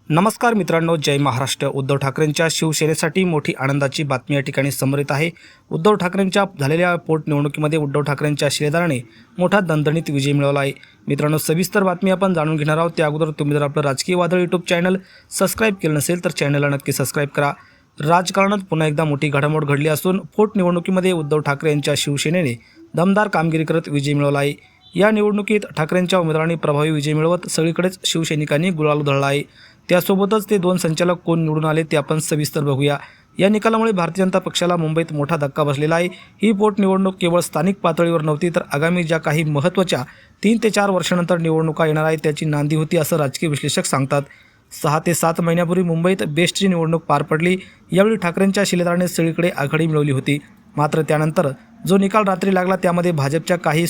नमस्कार मित्रांनो, जय महाराष्ट्र। उद्धव ठाकरेंच्या शिवसेनेसाठी मोठी आनंदाची बातमी या ठिकाणी समोर येत आहे। उद्धव ठाकरेंच्या झालेल्या पोटनिवडणुकीमध्ये उद्धव ठाकरेंच्या शिलेदाराने मोठा दणदणीत विजय मिळवला आहे। मित्रांनो, सविस्तर बातमी आपण जाणून घेणार आहोत। त्या अगोदर तुम्ही जर आपलं राजकीय वादळ यूट्यूब चॅनल सबस्क्राईब केलं नसेल तर चॅनलला नक्की सबस्क्राईब करा। राजकारणात पुन्हा एकदा मोठी घडामोड घडली असून पोटनिवडणुकीमध्ये उद्धव ठाकरे यांच्या शिवसेनेने दमदार कामगिरी करत विजय मिळवला आहे। या निवडणुकीत ठाकरेंच्या उमेदवारांनी प्रभावी विजय मिळवत सगळीकडेच शिवसैनिकांनी गुलाल उधळला आहे। त्यासोबतच ते दोन संचालक कोण निवडून आले ते आपण सविस्तर बघूया। या निकालामुळे भारतीय जनता पक्षाला मुंबईत मोठा धक्का बसलेला आहे। ही पोटनिवडणूक केवळ स्थानिक पातळीवर नव्हती तर आगामी ज्या काही महत्त्वाच्या 3 ते 4 वर्षांनंतर निवडणुका येणार आहेत त्याची नांदी होती असं राजकीय विश्लेषक सांगतात। 6 ते 7 महिन्यापूर्वी मुंबईत बेस्टची निवडणूक पार पडली। यावेळी ठाकरेंच्या शिलेदाराने सगळीकडे आघाडी मिळवली होती। मात्र त्यानंतर जो निकाल रात्री लागला त्यामध्ये भाजपच्या काही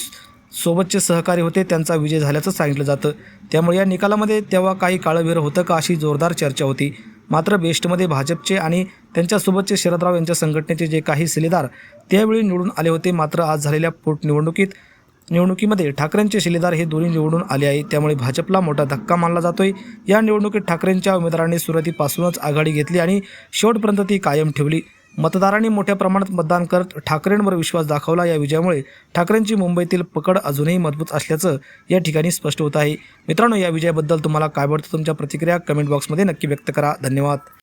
सोबतचे सहकारी होते त्यांचा विजय झाल्याचं सांगितलं जातं। त्यामुळे या निकालामध्ये तेव्हा काही काळं होतं का अशी जोरदार चर्चा होती। मात्र बेस्टमध्ये भाजपचे आणि त्यांच्यासोबतचे शरदराव यांच्या संघटनेचे जे काही शिलेदार त्यावेळी निवडून आले होते, मात्र आज झालेल्या निवडणुकीमध्ये ठाकरेंचे शिलेदार हे दोन्ही निवडून आले आहे। त्यामुळे भाजपला मोठा धक्का मानला जातोय। या निवडणुकीत ठाकरेंच्या उमेदवारांनी सुरुवातीपासूनच आघाडी घेतली आणि शेवटपर्यंत ती कायम ठेवली। मतदारांनी मोठ्या प्रमाणात मतदान करत ठाकरेंवर विश्वास दाखवला। या विजयामुळे ठाकरेंची मुंबईतील पकड अजूनही मजबूत असल्याचं या ठिकाणी स्पष्ट होत आहे। मित्रांनो, या विजयाबद्दल तुम्हाला काय वाटतं? तुमच्या प्रतिक्रिया कमेंट बॉक्समध्ये नक्की व्यक्त करा। धन्यवाद।